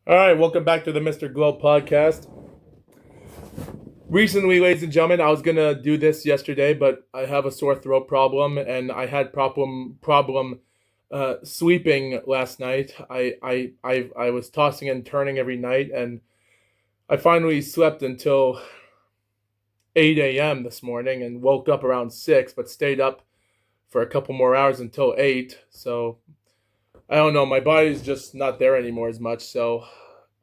All right, welcome back to the Mr. Gloat podcast. Recently, ladies and gentlemen, I was gonna do this yesterday, but I have a sore throat problem, and I had problem sleeping last night. I was tossing and turning every night, and I finally slept until 8 a.m. this morning, and woke up around 6, but stayed up for a couple more hours until 8. So I don't know, my body's just not there anymore as much. So,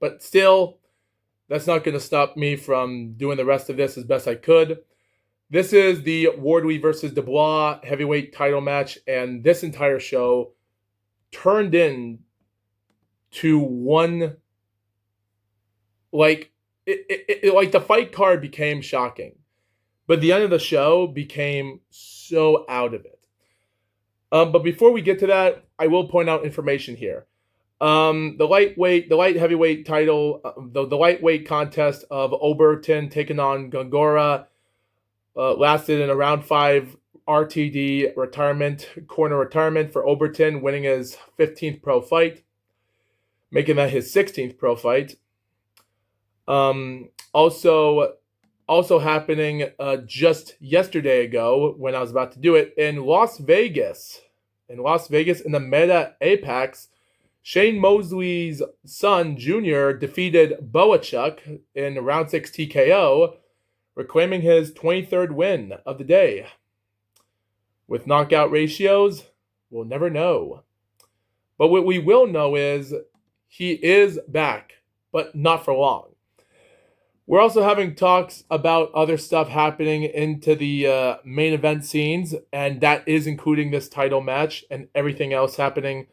but still, that's not going to stop me from doing the rest of this as best I could. This is the Wardley versus Dubois heavyweight title match, and this entire show turned in to one like like the fight card became shocking, but the end of the show became so out of it. But before we get to that, I will point out information here. The light heavyweight title, the lightweight contest of Oberton taking on Gongora lasted in a round 5 RTD corner retirement for Oberton, winning his 15th pro fight, making that his 16th pro fight. Also happening just yesterday ago when I was about to do it in Las Vegas. In the Meta Apex, Shane Mosley's son, Jr., defeated Boachuk in round 6 TKO, reclaiming his 23rd win of the day. With knockout ratios, we'll never know. But what we will know is he is back, but not for long. We're also having talks about other stuff happening into the main event scenes, and that is including this title match and everything else happening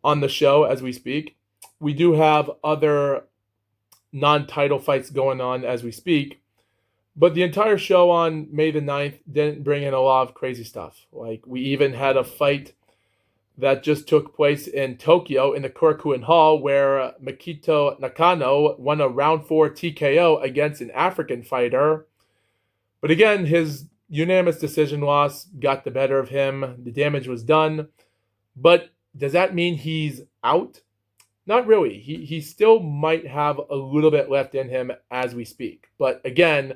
on the show as we speak. We do have other non-title fights going on as we speak, but the entire show on May the 9th didn't bring in a lot of crazy stuff. Like, we even had a fight that just took place in Tokyo in the Korakuen Hall where Makito Nakano won a round 4 TKO against an African fighter. But again, his unanimous decision loss got the better of him. The damage was done. But does that mean he's out? Not really. He still might have a little bit left in him as we speak. But again,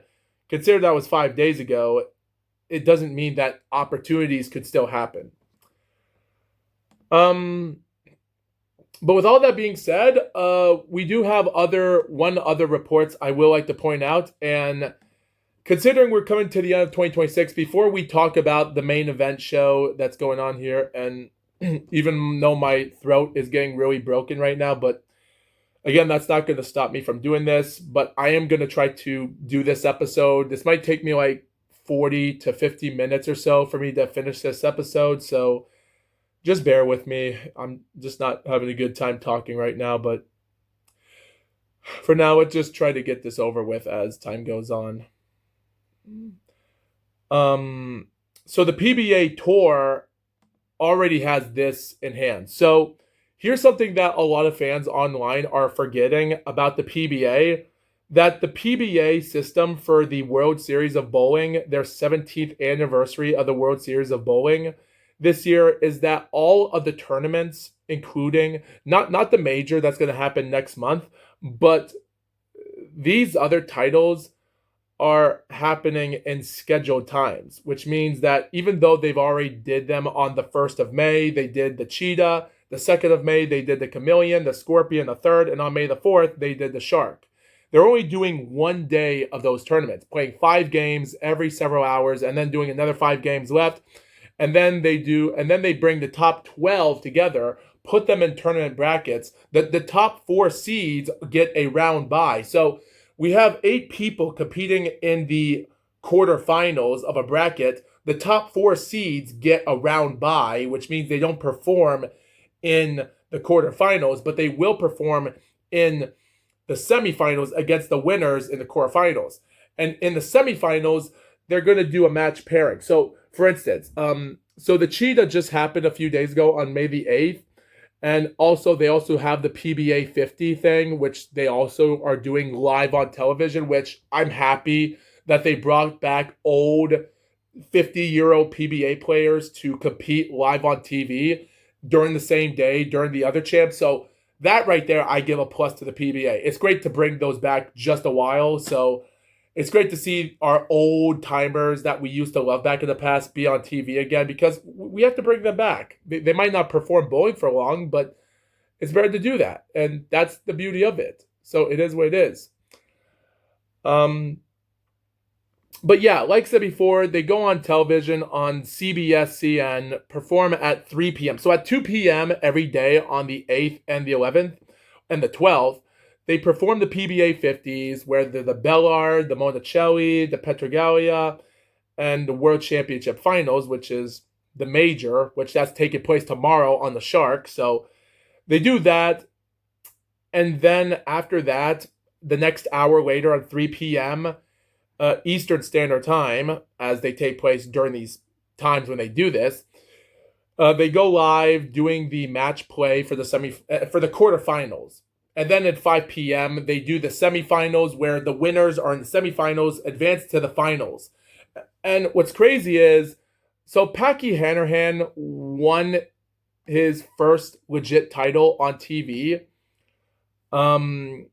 consider that was 5 days ago. It doesn't mean that opportunities could still happen. But with all that being said, we do have other reports I will like to point out. And considering we're coming to the end of 2026, before we talk about the main event show that's going on here, and even though my throat is getting really broken right now, but again, that's not going to stop me from doing this. But I am going to try to do this episode. This might take me like 40 to 50 minutes or so for me to finish this episode. So just bear with me. I'm just not having a good time talking right now. But for now, let's just try to get this over with as time goes on. So the PBA tour already has this in hand. So here's something that a lot of fans online are forgetting about the PBA, that the PBA system for the World Series of Bowling, their 17th anniversary of the World Series of Bowling this year, is that all of the tournaments, including not the major that's going to happen next month, but these other titles are happening in scheduled times, which means that even though they've already did them on the 1st of May, they did the Cheetah, the 2nd of May, they did the Chameleon, the Scorpion, the 3rd, and on May the 4th, they did the Shark. They're only doing one day of those tournaments, playing 5 games every several hours, and then doing another 5 games left. And then they bring the top 12 together, put them in tournament brackets. The top 4 seeds get a round bye. So we have 8 people competing in the quarterfinals of a bracket. The top 4 seeds get a round bye, which means they don't perform in the quarterfinals, but they will perform in the semifinals against the winners in the quarterfinals. And in the semifinals, they're going to do a match pairing. So, for instance, so the Cheetah just happened a few days ago on May the 8th. And also, they also have the PBA 50 thing, which they also are doing live on television, which I'm happy that they brought back old 50-year-old PBA players to compete live on TV during the same day, during the other champs. So that right there, I give a plus to the PBA. It's great to bring those back just a while. So it's great to see our old timers that we used to love back in the past be on TV again, because we have to bring them back. They might not perform bowling for long, but it's better to do that. And that's the beauty of it. So it is what it is. But yeah, like I said before, they go on television on CBS-CN, perform at 3 p.m. So at 2 p.m. every day on the 8th and the 11th and the 12th, they perform the PBA 50s, where the Bellard, the Monticelli, the Petrogalia, and the World Championship Finals, which is the major, which that's taking place tomorrow on the Shark. So they do that. And then after that, the next hour later on 3 p.m., Eastern Standard Time, as they take place during these times when they do this, they go live doing the match play for the for the quarterfinals. And then at 5 p.m., they do the semifinals, where the winners are in the semifinals, advance to the finals. And what's crazy is, so Packy Hanrahan won his first legit title on TV for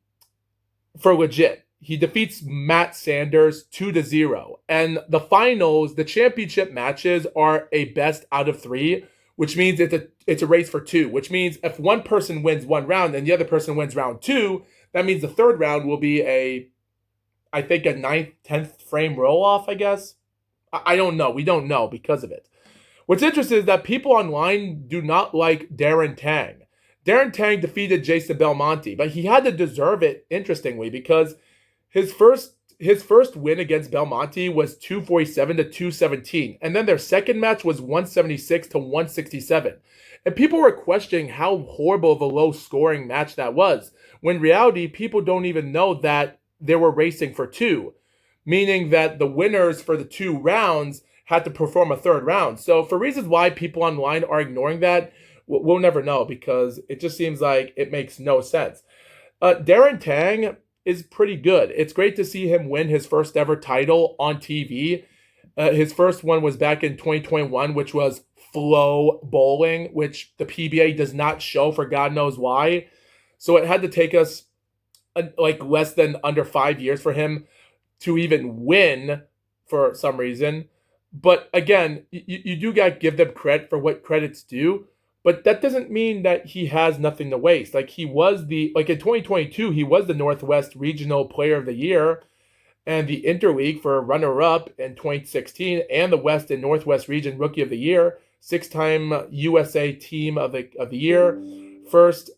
legit. He defeats Matt Sanders 2-0. And the finals, the championship matches, are a best out of 3, which means it's a race for 2, which means if one person wins one round and the other person wins round 2, that means the third round will be I think a 9th, 10th frame roll-off, I guess. I don't know. We don't know because of it. What's interesting is that people online do not like Darren Tang. Darren Tang defeated Jason Belmonte, but he had to deserve it, interestingly, because his first win against Belmonte was 247 to 217, and then their second match was 176 to 167. And people were questioning how horrible of a low-scoring match that was, when in reality, people don't even know that they were racing for 2, meaning that the winners for the 2 rounds had to perform a third round. So for reasons why people online are ignoring that, we'll never know, because it just seems like it makes no sense. Darren Tang is pretty good. It's great to see him win his first ever title on TV. His first one was back in 2021, which was Flow Bowling, which the PBA does not show for God knows why. So it had to take us less than under 5 years for him to even win for some reason. But again, you do got to give them credit for what credit's due. But that doesn't mean that he has nothing to waste. He was in 2022, he was the Northwest Regional Player of the Year and the Interleague for runner-up in 2016, and the West and Northwest Region Rookie of the Year, 6-time USA Team of the Year, first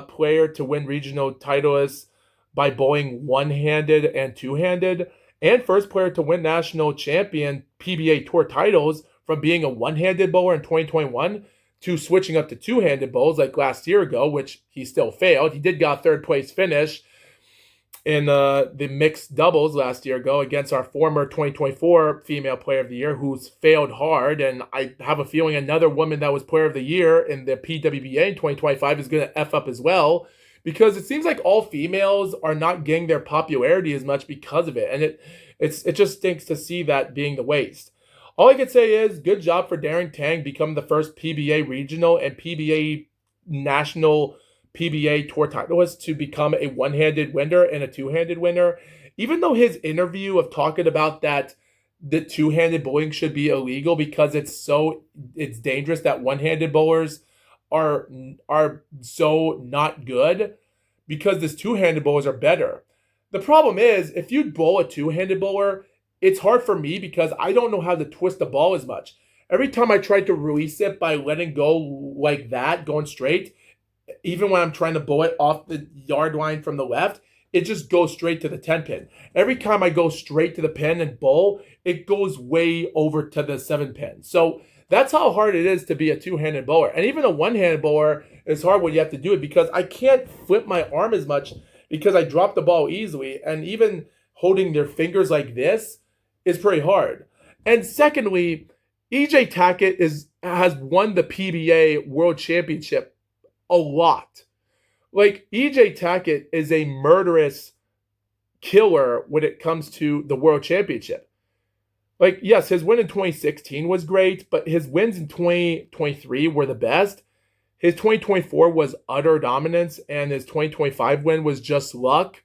player to win regional titles by bowling one-handed and two-handed, and first player to win national champion PBA Tour titles from being a one-handed bowler in 2021 to switching up to two-handed bowls like last year ago, which he still failed. He did got a third-place finish in the mixed doubles last year ago against our former 2024 Female Player of the Year, who's failed hard. And I have a feeling another woman that was Player of the Year in the PWBA in 2025 is going to F up as well, because it seems like all females are not getting their popularity as much because of it. And it just stinks to see that being the waste. All I can say is good job for Darren Tang becoming the first PBA regional and PBA national PBA Tour titleist to become a one-handed winner and a two-handed winner. Even though his interview of talking about that the two-handed bowling should be illegal because it's dangerous that one-handed bowlers are so not good, because this two-handed bowlers are better. The problem is, if you bowl a two-handed bowler, it's hard for me because I don't know how to twist the ball as much. Every time I try to release it by letting go like that, going straight, even when I'm trying to bowl it off the yard line from the left, it just goes straight to the 10 pin. Every time I go straight to the pin and bowl, it goes way over to the 7 pin. So that's how hard it is to be a two-handed bowler. And even a one-handed bowler is hard when you have to do it, because I can't flip my arm as much because I drop the ball easily. And even holding their fingers like this is pretty hard. And secondly, EJ Tackett has won the PBA World Championship a lot. EJ Tackett is a murderous killer when it comes to the World Championship. Yes, his win in 2016 was great, but his wins in 2023 were the best. His 2024 was utter dominance, and his 2025 win was just luck.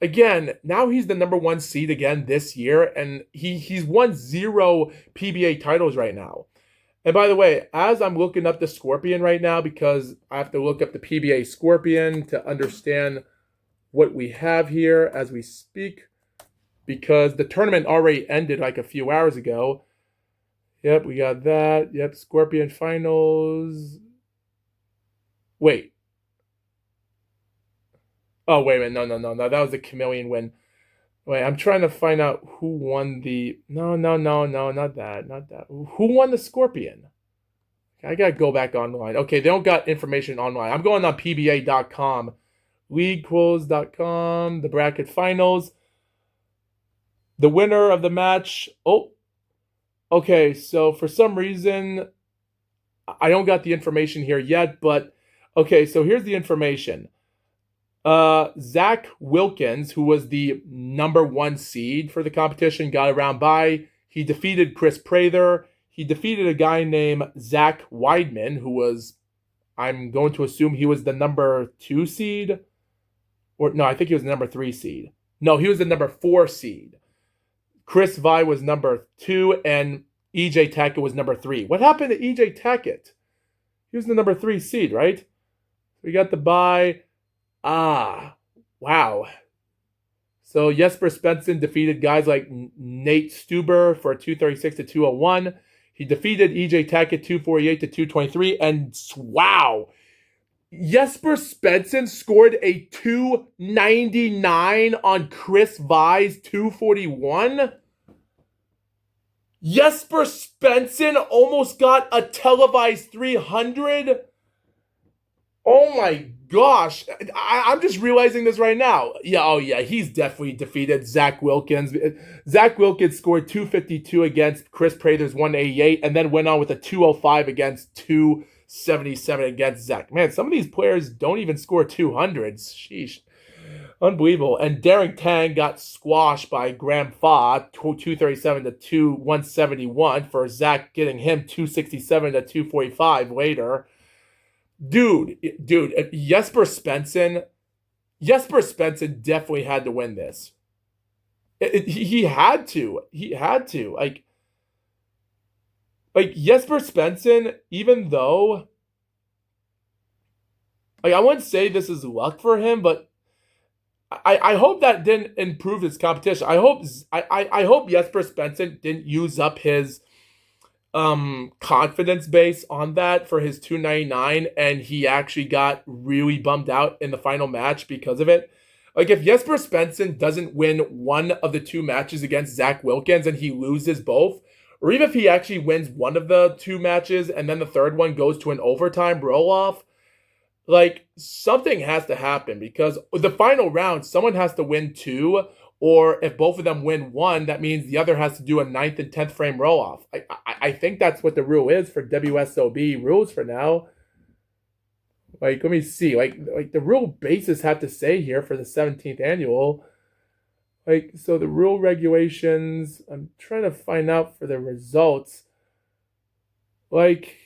Again, now he's the number one seed again this year, and he's won 0 PBA titles right now. And by the way, as I'm looking up the Scorpion right now, because I have to look up the PBA Scorpion to understand what we have here as we speak, because the tournament already ended like a few hours ago. Yep, we got that. Yep, Scorpion finals. Wait. Oh, wait a minute. No. That was the Chameleon win. Wait, I'm trying to find out who won the... No, not that. Who won the Scorpion? I gotta go back online. Okay, they don't got information online. I'm going on PBA.com. Leaguequotes.com, the bracket finals. The winner of the match... Oh, okay, so for some reason, I don't got the information here yet, but... Okay, so here's the information. Zach Wilkins, who was the number one seed for the competition, got a round bye. He defeated Chris Prather. He defeated a guy named Zach Weidman, who was, I'm going to assume he was the number 2 seed. Or no, I think he was the number 3 seed. No, he was the number 4 seed. Chris Vi was number 2, and EJ Tackett was number 3. What happened to EJ Tackett? He was the number 3 seed, right? We got the bye. Wow. So Jesper Svensson defeated guys like Nate Stuber for 236 to 201. He defeated EJ Tackett 248 to 223. And wow, Jesper Svensson scored a 299 on Chris Vi's 241. Jesper Svensson almost got a televised 300. Oh my gosh. I'm just realizing this right now. Yeah, he's definitely defeated Zach Wilkins. Zach Wilkins scored 252 against Chris Prather's 188 and then went on with a 205 against 277 against Zach. Man, some of these players don't even score 200s. Sheesh. Unbelievable. And Darren Tang got squashed by Graham Fa, 237 to 171 for Zach getting him 267 to 245 later. Dude, Jesper Svensson definitely had to win this. He had to. Like Jesper Svensson, even though, like, I wouldn't say this is luck for him, but I hope that didn't improve his competition. I hope Jesper Svensson didn't use up his confidence base on that for his 299, and he actually got really bummed out in the final match because of it. Like, if Jesper Svensson doesn't win one of the 2 matches against Zach Wilkins and he loses both, or even if he actually wins one of the 2 matches and then the third one goes to an overtime roll-off, like, something has to happen, because the final round, someone has to win 2, or if both of them win 1, that means the other has to do a 9th and 10th frame roll-off. I think that's what the rule is for WSOB rules for now. Like, let me see. Like the rule basis have to say here for the 17th annual. Like, so the rule regulations, I'm trying to find out for the results. Like,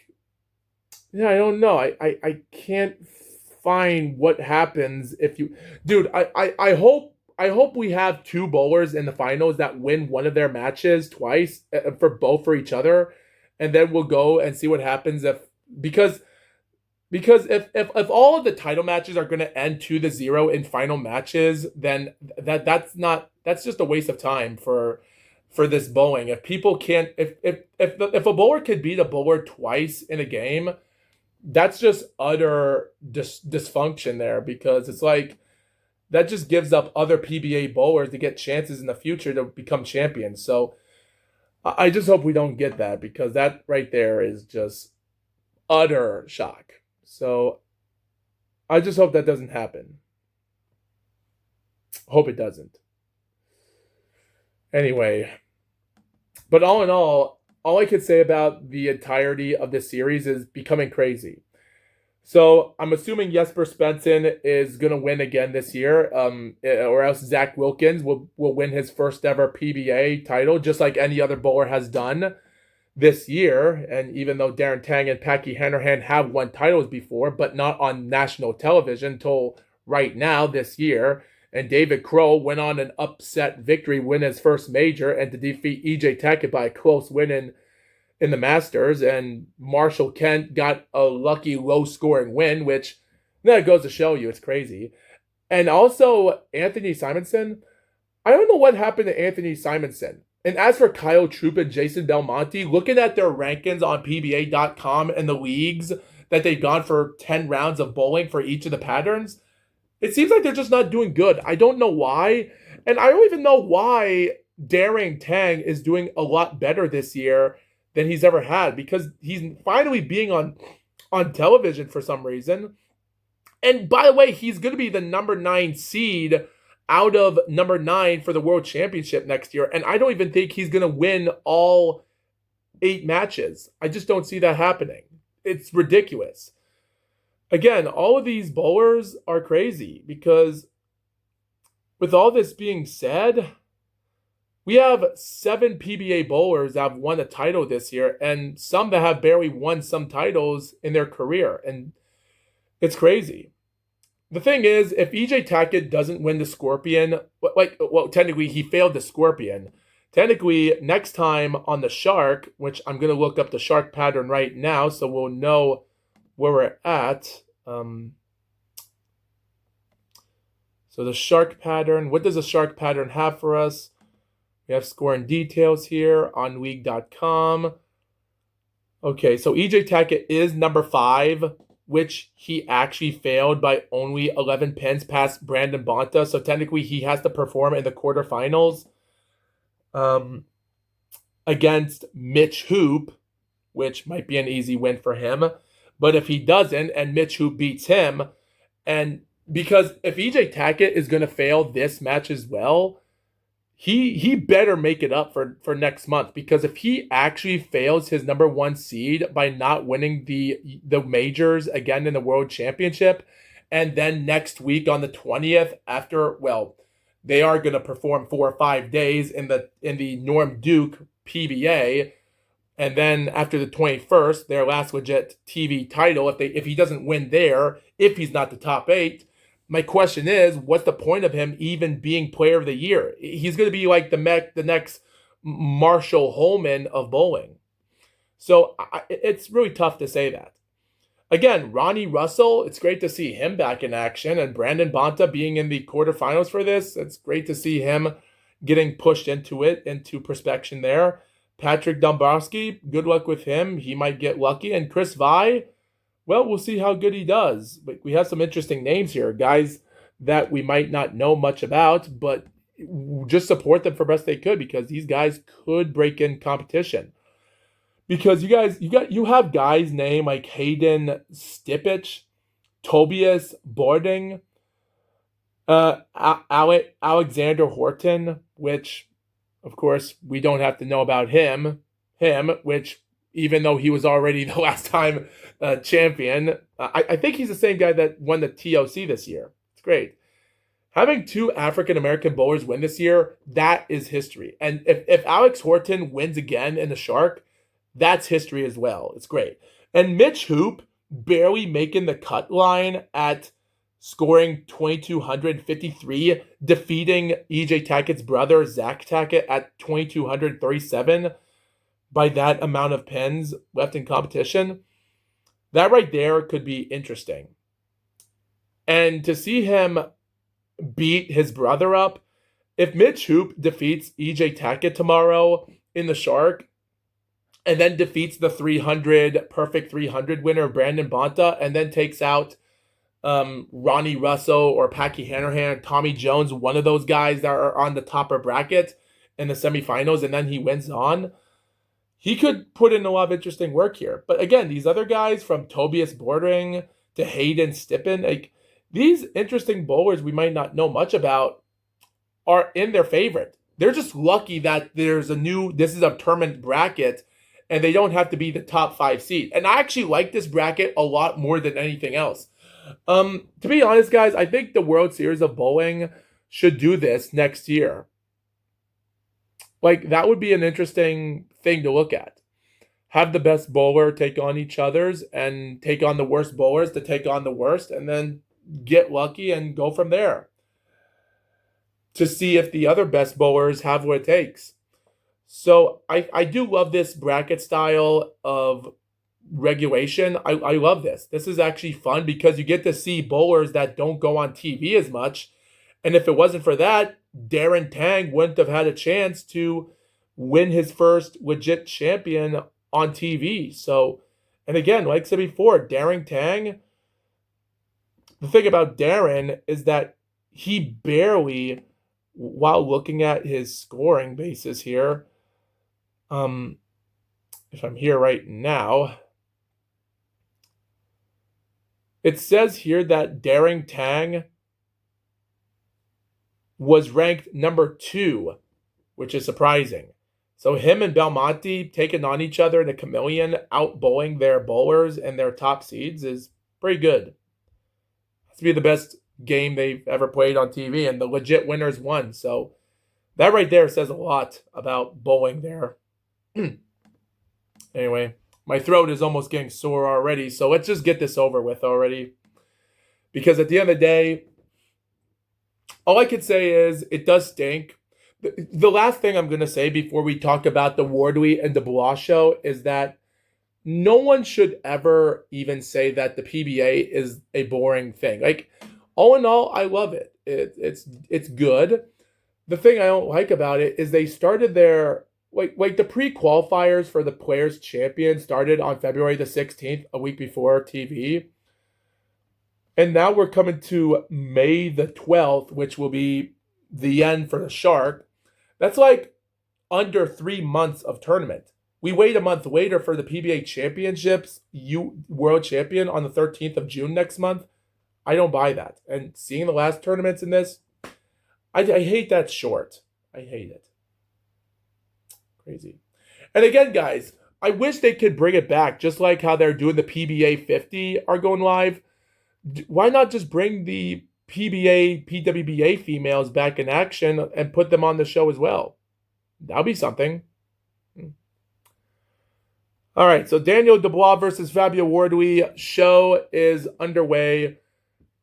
yeah, I don't know. I can't find what happens if you... Dude, I hope we have 2 bowlers in the finals that win one of their matches twice for each other, and then we'll go and see what happens because if all of the title matches are going to end 2-0 in final matches, then that's just a waste of time for this bowling. If people can't, if a bowler could beat a bowler twice in a game, that's just utter dysfunction there, because it's like, that just gives up other PBA bowlers to get chances in the future to become champions. So I just hope we don't get that, because that right there is just utter shock. So I just hope that doesn't happen. Hope it doesn't. Anyway, but all in all I could say about the entirety of this series is becoming crazy. So I'm assuming Jesper Svensson is going to win again this year, or else Zach Wilkins will win his first ever PBA title, just like any other bowler has done. this year. And even though Darren Tang and Packy Hanrahan have won titles before, but not on national television until right now this year. And David Crow went on an upset victory, win his first major, and to defeat EJ Tackett by a close win in the Masters. And Marshall Kent got a lucky low-scoring win, which that goes to show you it's crazy. And also Anthony Simonson. I don't know what happened to Anthony Simonson. And as for Kyle Troup and Jason Belmonte, looking at their rankings on PBA.com and the leagues that they've gone for 10 rounds of bowling for each of the patterns, it seems like they're just not doing good. I don't know why. And I don't even know why Darren Tang is doing a lot better this year than he's ever had, because he's finally being on television for some reason. And by the way, he's going to be the number 9 seed out of number 9 for the World Championship next year. And I don't even think he's going to win all 8 matches. I just don't see that happening. It's ridiculous. Again, all of these bowlers are crazy because with all this being said, we have 7 PBA bowlers that have won a title this year and some that have barely won some titles in their career. And it's crazy. The thing is, if EJ Tackett doesn't win the Scorpion, technically he failed the Scorpion. Technically, next time on the Shark, which I'm going to look up the Shark pattern right now so we'll know where we're at. So the Shark pattern, what does the Shark pattern have for us? We have scoring details here on league.com. Okay, so EJ Tackett is number 5, which he actually failed by only 11 pins past Brandon Bonta. So technically he has to perform in the quarterfinals against Mitch Hoop, which might be an easy win for him. But if he doesn't and Mitch Hoop beats him, and because if EJ Tackett is going to fail this match as well, he better make it up for next month, because if he actually fails his number 1 seed by not winning the majors again in the World Championship, and then next week on the 20th they are going to perform 4 or 5 days in the Norm Duke PBA, and then after the 21st, their last legit TV title, if he doesn't win there, if he's not the top 8. My question is, what's the point of him even being player of the year? He's going to be like the next Marshall Holman of bowling. So it's really tough to say that. Again, Ronnie Russell, it's great to see him back in action. And Brandon Bonta being in the quarterfinals for this, it's great to see him getting pushed into perspection there. Patrick Dombrowski, good luck with him. He might get lucky. And Chris Vi, well, we'll see how good he does. But we have some interesting names here, guys that we might not know much about, but just support them for best they could, because these guys could break in competition. Because you have guys named like Hayden Stipich, Tobias Bording, Alexander Horton, which of course we don't have to know about him, which even though he was already the last time champion, I think he's the same guy that won the TOC this year. It's great. Having 2 African-American bowlers win this year, that is history. And if Alex Horton wins again in the Shark, that's history as well. It's great. And Mitch Hoop barely making the cut line at scoring 2,253, defeating EJ Tackett's brother, Zach Tackett, at 2,237 by that amount of pins left in competition. That right there could be interesting. And to see him beat his brother up, if Mitch Hoop defeats EJ Tackett tomorrow in the Shark, and then defeats the perfect 300 winner, Brandon Bonta, and then takes out Ronnie Russell or Packy Hanrahan, Tommy Jones, one of those guys that are on the topper bracket in the semifinals, and then he wins on, he could put in a lot of interesting work here. But again, these other guys, from Tobias Bordering to Hayden Stippen, like these interesting bowlers we might not know much about, are in their favorite. They're just lucky that this is a tournament bracket, and they don't have to be the top 5 seed. And I actually like this bracket a lot more than anything else. To be honest, guys, I think the World Series of Bowling should do this next year. Like, that would be an interesting thing to look at. have the best bowler take on each other's and take on the worst bowlers to take on the worst, and then get lucky and go from there to see if the other best bowlers have what it takes. So I do love this bracket style of regulation. I love this. This is actually fun because you get to see bowlers that don't go on TV as much. And if it wasn't for that, Darren Tang wouldn't have had a chance to win his first legit champion on TV. So, and again, like I said before, Darren Tang, the thing about Darren is that he barely, while looking at his scoring basis here, if I'm here right now, it says here that Darren Tang was ranked number 2, which is surprising. So him and Belmonte taking on each other in a chameleon, out bowling their bowlers and their top seeds is pretty good. Has to be the best game they've ever played on TV, and the legit winners won. So that right there says a lot about bowling there. Anyway, my throat is almost getting sore already, so let's just get this over with already. Because at the end of the day, all I could say is it does stink. The last thing I'm going to say before we talk about the Wardley and Dubois show is that no one should ever even say that the PBA is a boring thing. Like, all in all, I love it. It's good. The thing I don't like about it is they started their like the pre-qualifiers for the Players Champion started on February the 16th, a week before TV. And now we're coming to May the 12th, which will be the end for the Shark. That's like under 3 months of tournament. We wait a month later for the PBA Championships, World Champion on the 13th of June next month. I don't buy that. And seeing the last tournaments in this, I hate that short. I hate it. Crazy. And again, guys, I wish they could bring it back, just like how they're doing the PBA 50 are going live. Why not just bring the PBA, PWBA females back in action and put them on the show as well? That'll be something. All right, so Daniel Dubois versus Fabio Wardley show is underway.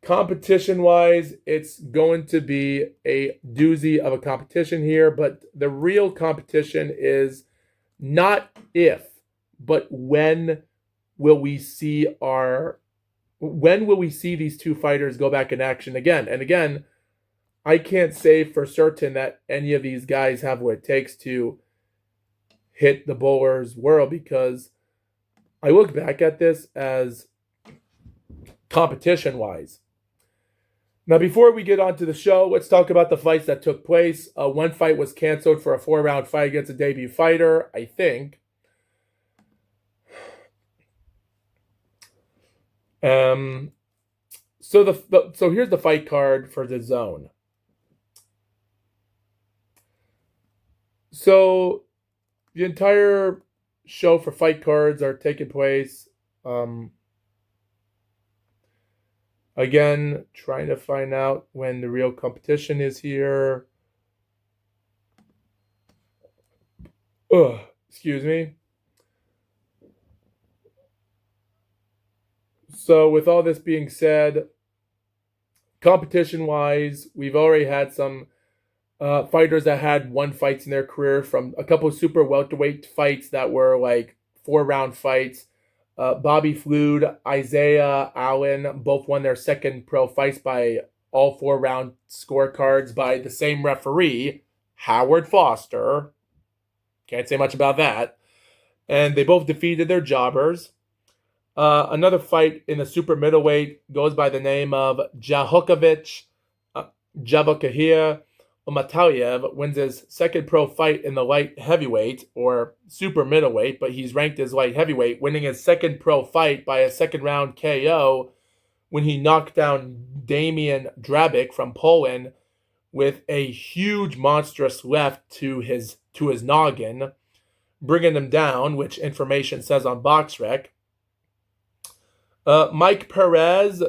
Competition-wise, it's going to be a doozy of a competition here, but the real competition is not if, but when will we see these two fighters go back in action again? And again, I can't say for certain that any of these guys have what it takes to hit the bowler's world, because I look back at this as competition-wise. Now, before we get on to the show, let's talk about the fights that took place. One fight was canceled for a 4-round fight against a debut fighter, I think. So here's the fight card for the zone. So the entire show for fight cards are taking place. Again, trying to find out when the real competition is here. Excuse me. So with all this being said, competition-wise, we've already had some fighters that had won fights in their career, from a couple of super welterweight fights that were like 4-round fights. Bobby Flood, Isaiah Allen both won their second pro fights by all 4-round scorecards by the same referee, Howard Foster. Can't say much about that. And they both defeated their jobbers. Another fight in the super middleweight goes by the name of Jahokovic Javokahir Mataliev wins his second pro fight in the light heavyweight, or super middleweight, but he's ranked as light heavyweight, winning his second pro fight by a second round KO when he knocked down Damian Drabic from Poland with a huge monstrous left to his noggin, bringing him down, which information says on BoxRec. Mike Perez,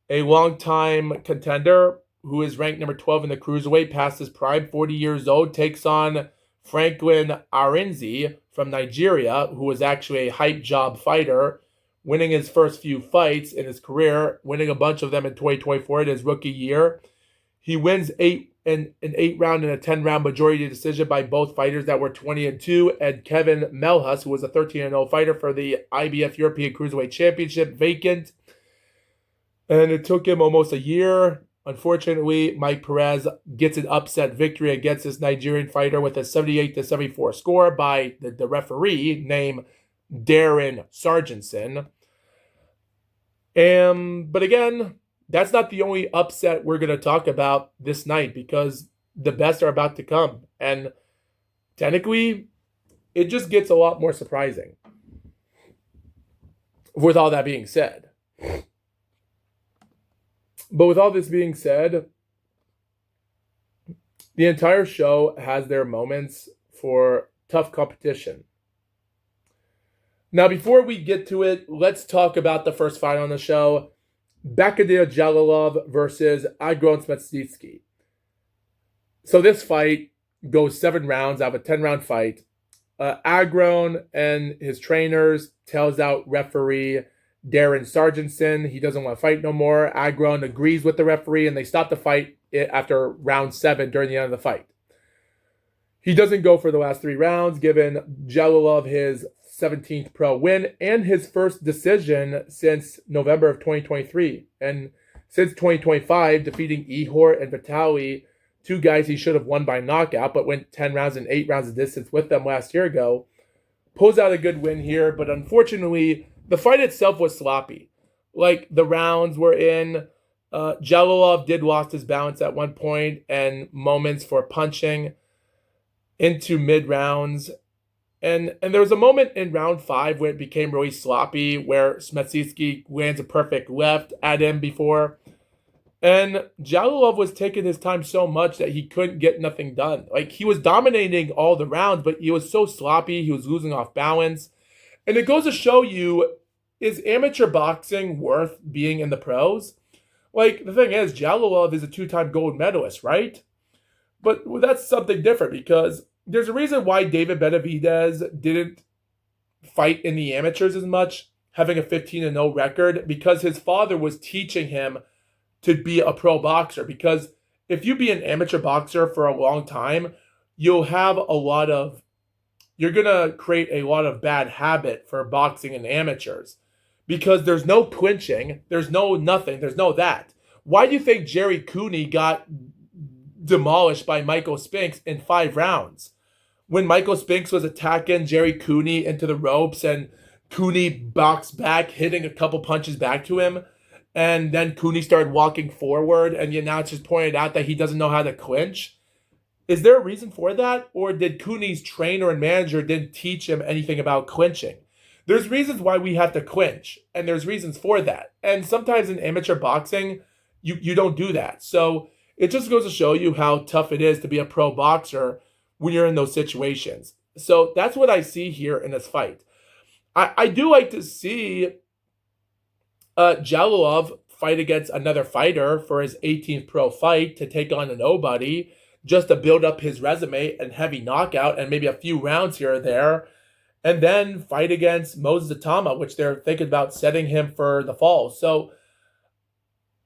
a longtime contender who is ranked number 12 in the cruiserweight, past his prime, 40 years old, takes on Franklin Arinze from Nigeria, who was actually a hype job fighter, winning his first few fights in his career, winning a bunch of them in 2024 in his rookie year. He wins an 8-round and a 10-round majority decision by both fighters that were 20-2, and Kevin Melhus, who was a 13-0 fighter for the IBF European Cruiserweight Championship, vacant. And it took him almost a year. Unfortunately, Mike Perez gets an upset victory against this Nigerian fighter with a 78-74 score by the referee named Darren Sargentson. But again, that's not the only upset we're going to talk about this night, because the best are about to come. And technically, it just gets a lot more surprising. With all that being said. But with all this being said, the entire show has their moments for tough competition. Now, before we get to it, let's talk about the first fight on the show. Bakadir Jalilov versus Agron Smetsitsky. So this fight goes 7 rounds out of a 10-round fight. Agron and his trainers tells out referee Darren Sargentson he doesn't want to fight no more. Agron agrees with the referee, and they stop the fight after round 7 during the end of the fight. He doesn't go for the last 3 rounds, giving Jalilov his 17th pro win and his first decision since November of 2023. And since 2025, defeating Ihor and Vitali, 2 guys he should have won by knockout, but went 10 rounds and 8 rounds of distance with them last year ago. Pulls out a good win here, but unfortunately, the fight itself was sloppy. Like, the rounds were in. Jalilov did lost his balance at one point and moments for punching into mid-rounds. And there was a moment in round 5 where it became really sloppy, where Smetsitsky lands a perfect left at him before. And Jalilov was taking his time so much that he couldn't get nothing done. Like, he was dominating all the rounds, but he was so sloppy. He was losing off balance. And it goes to show you, is amateur boxing worth being in the pros? Like, the thing is, Jalilov is a 2-time gold medalist, right? But that's something different, because there's a reason why David Benavidez didn't fight in the amateurs as much, having a 15-0 record, because his father was teaching him to be a pro boxer. Because if you be an amateur boxer for a long time, you're going to create a lot of bad habit for boxing in amateurs, because there's no clinching, there's no nothing, there's no that. Why do you think Jerry Cooney got demolished by Michael Spinks in 5 rounds? When Michael Spinks was attacking Jerry Cooney into the ropes and Cooney boxed back, hitting a couple punches back to him, and then Cooney started walking forward, and now it's just pointed out that he doesn't know how to clinch. Is there a reason for that? Or did Cooney's trainer and manager didn't teach him anything about clinching? There's reasons why we have to clinch, and there's reasons for that. And sometimes in amateur boxing, you don't do that. So it just goes to show you how tough it is to be a pro boxer when you're in those situations. So that's what I see here in this fight. I do like to see Jalilov fight against another fighter for his 18th pro fight to take on a nobody, just to build up his resume and heavy knockout and maybe a few rounds here or there, and then fight against Moses Atama, which they're thinking about setting him for the fall. So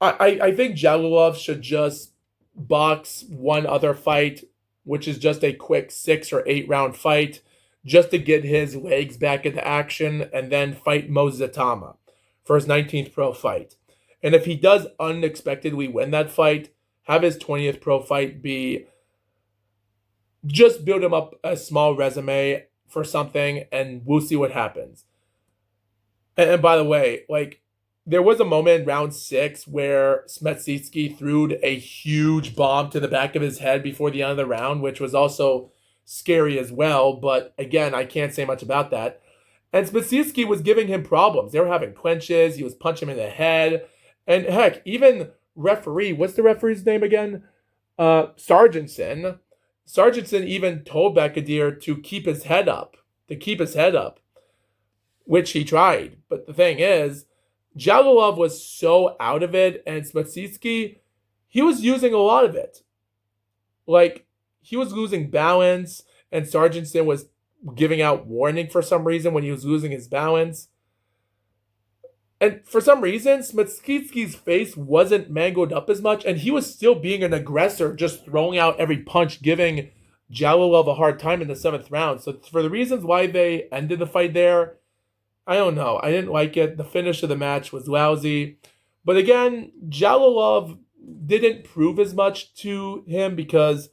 I think Jalilov should just box one other fight, which is just a quick 6 or 8 round fight, just to get his legs back into action, and then fight Moses Atama for his 19th pro fight. And if he does unexpectedly win that fight, have his 20th pro fight be just build him up a small resume for something, and we'll see what happens. And by the way, like, there was a moment in round 6 where Smetsitsky threw a huge bomb to the back of his head before the end of the round, which was also scary as well. But again, I can't say much about that. And Smetsitsky was giving him problems. They were having clinches. He was punching him in the head. And heck, even referee, what's the referee's name again? Sargentson. Sargentson even told Bakadir to keep his head up, which he tried. But the thing is, Jalilov was so out of it, and Smetsitsky, he was using a lot of it. Like, he was losing balance, and Sargentson was giving out warning for some reason when he was losing his balance. And for some reason, Smetsky's face wasn't mangled up as much, and he was still being an aggressor, just throwing out every punch, giving Jalilov a hard time in the 7th round. So for the reasons why they ended the fight there, I don't know. I didn't like it. The finish of the match was lousy. But again, Jalilov didn't prove as much to him because,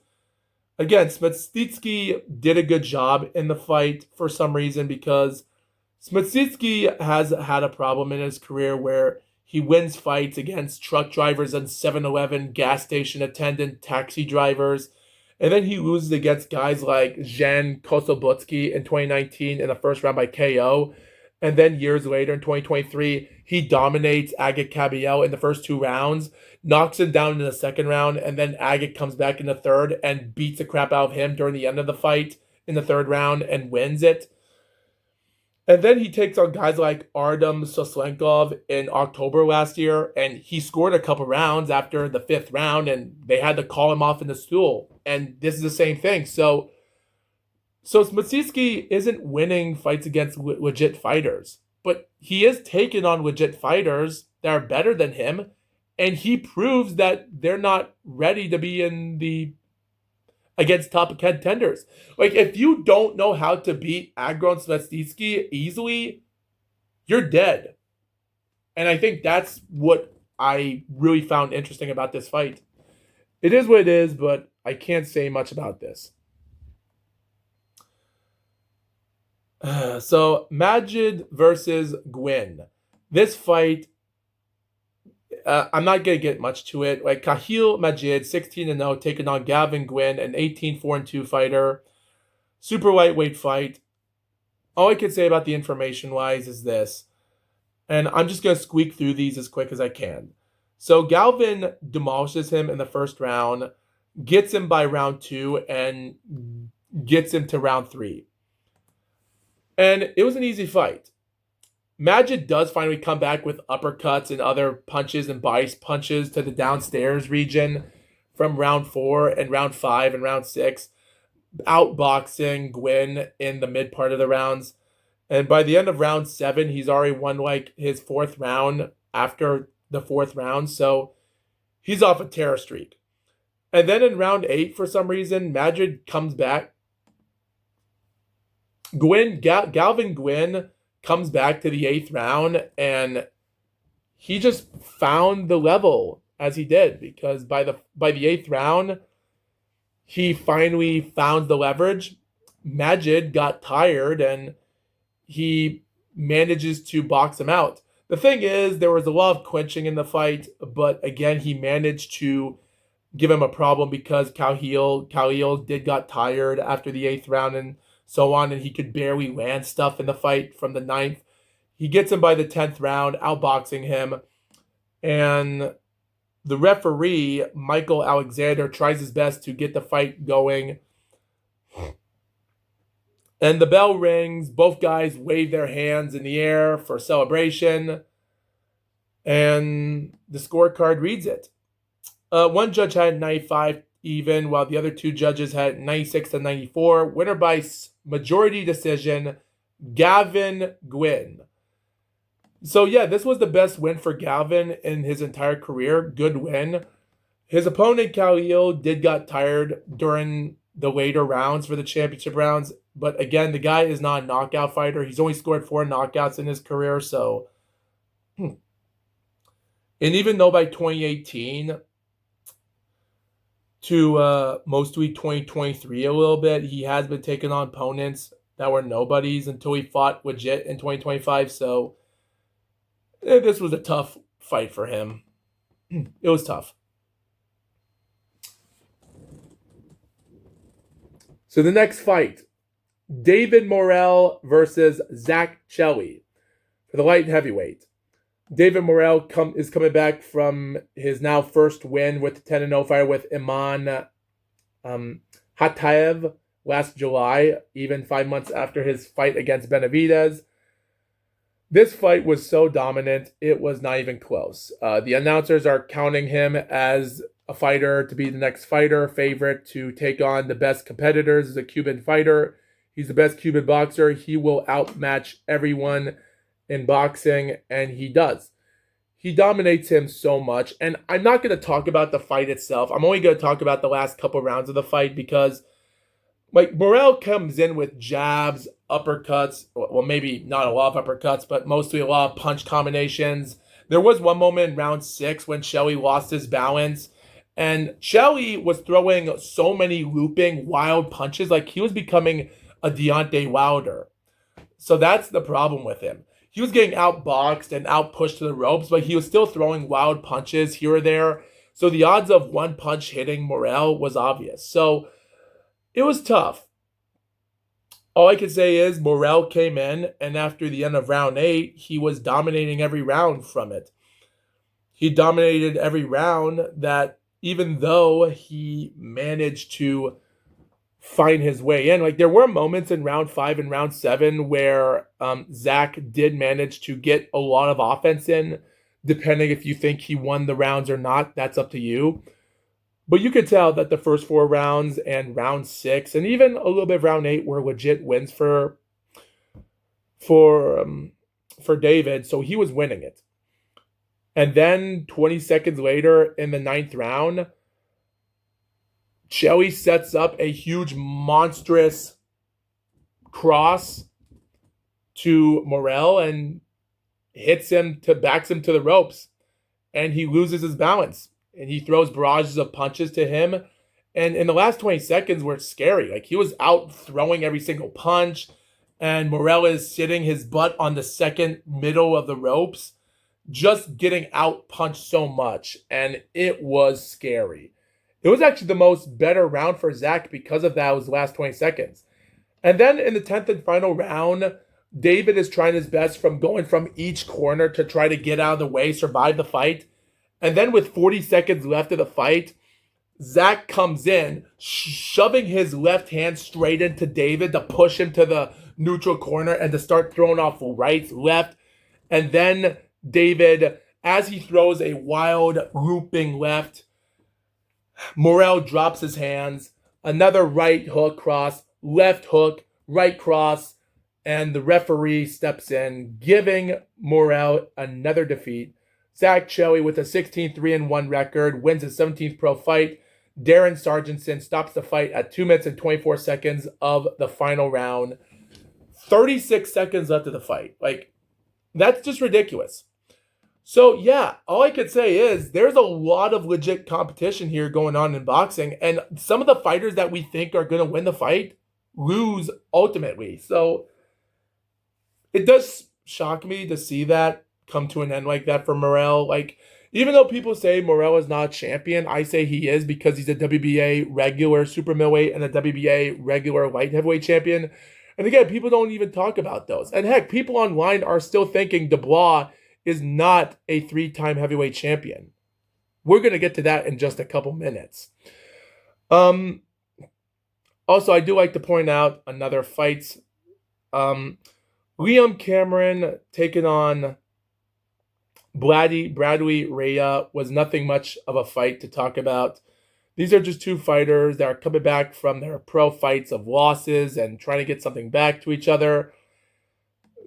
again, Smetsky did a good job in the fight for some reason because Smetsky has had a problem in his career where he wins fights against truck drivers and 7-Eleven gas station attendant taxi drivers. And then he loses against guys like Jan Kosobutsky in 2019 in the first round by KO. And then years later in 2023, he dominates Agit Kabayel in the first 2 rounds, knocks him down in the 2nd round, and then Agit comes back in the 3rd and beats the crap out of him during the end of the fight in the 3rd round and wins it. And then he takes on guys like Artem Soslenkov in October last year, and he scored a couple rounds after the 5th round, and they had to call him off in the stool. And this is the same thing. So Smetsky isn't winning fights against legit fighters, but he is taking on legit fighters that are better than him, and he proves that they're not ready to be against top contenders. Like, if you don't know how to beat Agron Smetsky easily, you're dead. And I think that's what I really found interesting about this fight. It is what it is, but I can't say much about this. So, Majid versus Gwyn. This fight, I'm not going to get much to it. Like, Kahil Majid, 16-0, taking on Gavin Gwyn, an 18-4-2 fighter. Super lightweight fight. All I can say about the information-wise is this. And I'm just going to squeak through these as quick as I can. So, Galvin demolishes him in the 1st round, gets him by round 2, and gets him to round 3. And it was an easy fight. Majid does finally come back with uppercuts and other punches and body punches to the downstairs region from round 4 and round 5 and round 6, outboxing Gwyn in the mid part of the rounds. And by the end of round 7, he's already won like his 4th round after the 4th round. So he's off a terror streak. And then in round 8, for some reason, Majid comes back. Galvin Gwyn comes back to the 8th round, and he just found the level as he did, because by the 8th round, he finally found the leverage. Majid got tired, and he manages to box him out. The thing is, there was a lot of clinching in the fight, but again, he managed to give him a problem because Khalil did got tired after the 8th round and so on, and he could barely land stuff in the fight from the 9th. He gets him by the 10th round, outboxing him, and the referee, Michael Alexander, tries his best to get the fight going. And the bell rings. Both guys wave their hands in the air for celebration. And the scorecard reads it. One judge had 95 even, while the other 2 judges had 96 to 94. Winner by majority decision, Gavin Gwyn. So yeah, this was the best win for Gavin in his entire career. Good win. His opponent, Khalil, did got tired during the later rounds for the championship rounds. But again, the guy is not a knockout fighter. He's only scored 4 knockouts in his career. So, and even though by 2018 to mostly 2023 a little bit, he has been taking on opponents that were nobodies until he fought legit in 2025. So this was a tough fight for him. It was tough. So the next fight, David Morrell versus Zach Chelly for the light heavyweight. David Morrell is coming back from his now first win with the 10-0 fight with Iman Hataev last July, even 5 months after his fight against Benavidez. This fight was so dominant, it was not even close. The announcers are counting him as a fighter to be the next fighter, favorite to take on the best competitors as a Cuban fighter. He's the best Cuban boxer. He will outmatch everyone in boxing, and he does. He dominates him so much. And I'm not going to talk about the fight itself. I'm only going to talk about the last couple rounds of the fight because, like, Morel comes in with jabs, uppercuts. Well, maybe not a lot of uppercuts, but mostly a lot of punch combinations. There was one moment in round 6 when Shelley lost his balance. And Shelley was throwing so many looping, wild punches. Like, he was becoming a Deontay Wilder. So that's the problem with him. He was getting outboxed and outpushed to the ropes, but he was still throwing wild punches here or there. So the odds of one punch hitting Morel was obvious. So it was tough. All I can say is Morel came in, and after the end of round 8, he was dominating every round from it. He dominated every round that even though he managed to find his way in. Like, there were moments in round 5 and round 7 where Zach did manage to get a lot of offense in, depending if you think he won the rounds or not. That's up to you. But you could tell that the first 4 rounds and round 6 and even a little bit of round 8 were legit wins for David. So he was winning it. And then 20 seconds later in the 9th round, Shelley sets up a huge, monstrous cross to Morel and backs him to the ropes. And he loses his balance. And he throws barrages of punches to him. And in the last 20 seconds were scary. Like, he was out throwing every single punch. And Morel is sitting his butt on the second middle of the ropes, just getting out punched so much. And it was scary. It was actually the most better round for Zach because of that. It was the last 20 seconds. And then in the 10th and final round, David is trying his best from going from each corner to try to get out of the way, survive the fight. And then with 40 seconds left of the fight, Zach comes in, shoving his left hand straight into David to push him to the neutral corner and to start throwing off right, left. And then David, as he throws a wild looping left, Morel drops his hands, another right hook cross, left hook, right cross, and the referee steps in, giving Morel another defeat. Zach Shelley, with a 16-3-1 record, wins his 17th pro fight. Darren Sargentson stops the fight at 2 minutes and 24 seconds of the final round. 36 seconds left of the fight. Like, that's just ridiculous. So, yeah, all I could say is there's a lot of legit competition here going on in boxing. And some of the fighters that we think are going to win the fight lose ultimately. So, it does shock me to see that come to an end like that for Morel. Like, even though people say Morel is not a champion, I say he is because he's a WBA regular super middleweight and a WBA regular light heavyweight champion. And again, people don't even talk about those. And heck, people online are still thinking Dubois is not a 3-time heavyweight champion. We're going to get to that in just a couple minutes. Also, I do like to point out another fight. Liam Cameron taking on Bradley Rhea was nothing much of a fight to talk about. These are just two fighters that are coming back from their pro fights of losses and trying to get something back to each other.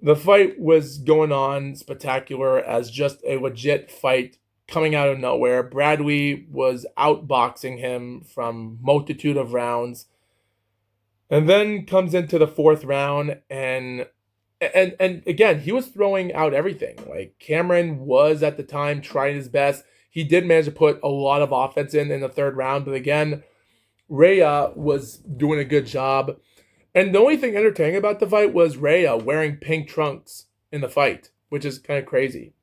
The fight was going on spectacular as just a legit fight coming out of nowhere. Bradley was outboxing him from multitude of rounds. And then comes into the 4th round and again, he was throwing out everything. Like, Cameron was at the time trying his best. He did manage to put a lot of offense in the 3rd round. But again, Rhea was doing a good job. And the only thing entertaining about the fight was Rhea wearing pink trunks in the fight, which is kind of crazy.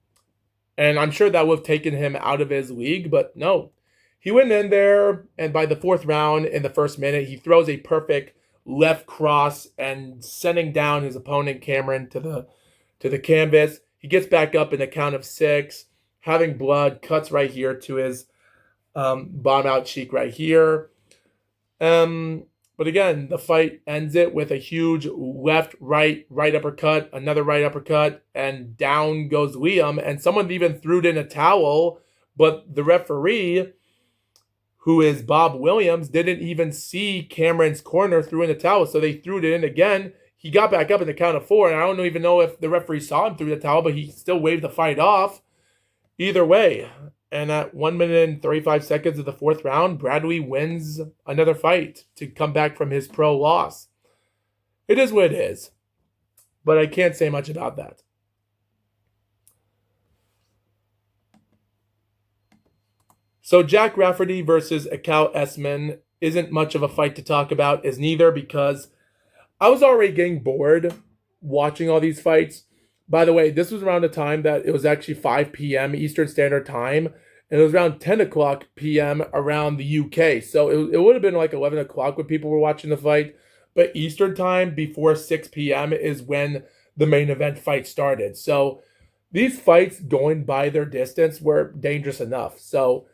And I'm sure that would have taken him out of his league, but no. He went in there, and by the 4th round, in the 1st minute, he throws a perfect left cross and sending down his opponent, Cameron, to the canvas. He gets back up in a count of 6, having blood, cuts right here to his bottom out cheek right here. But again, the fight ends it with a huge left, right uppercut, another right uppercut, and down goes Liam. And someone even threw in a towel, but the referee who is Bob Williams, didn't even see Cameron's corner, threw in the towel, so they threw it in again. He got back up in the count of 4, and I don't even know if the referee saw him through the towel, but he still waved the fight off. Either way, and at 1 minute and 35 seconds of the 4th round, Bradley wins another fight to come back from his pro loss. It is what it is, but I can't say much about that. So Jack Rafferty versus Akal Esman isn't much of a fight to talk about, is neither, because I was already getting bored watching all these fights. By the way, this was around the time that it was actually 5 p.m. Eastern Standard Time, and it was around 10 o'clock p.m. around the UK. So it would have been like 11 o'clock when people were watching the fight, but Eastern Time before 6 p.m. is when the main event fight started. So these fights going by their distance were dangerous enough. So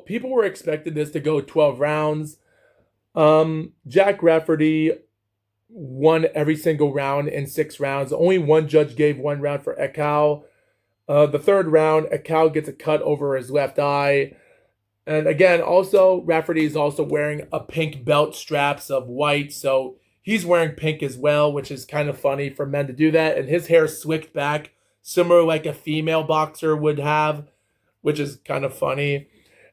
people were expecting this to go 12 rounds. Jack Rafferty won every single round in 6 rounds. Only one judge gave 1 round for Akal. The 3rd round, Akal gets a cut over his left eye. And again, also, Rafferty is also wearing a pink belt, straps of white. So he's wearing pink as well, which is kind of funny for men to do that. And his hair slicked back, similar like a female boxer would have, which is kind of funny.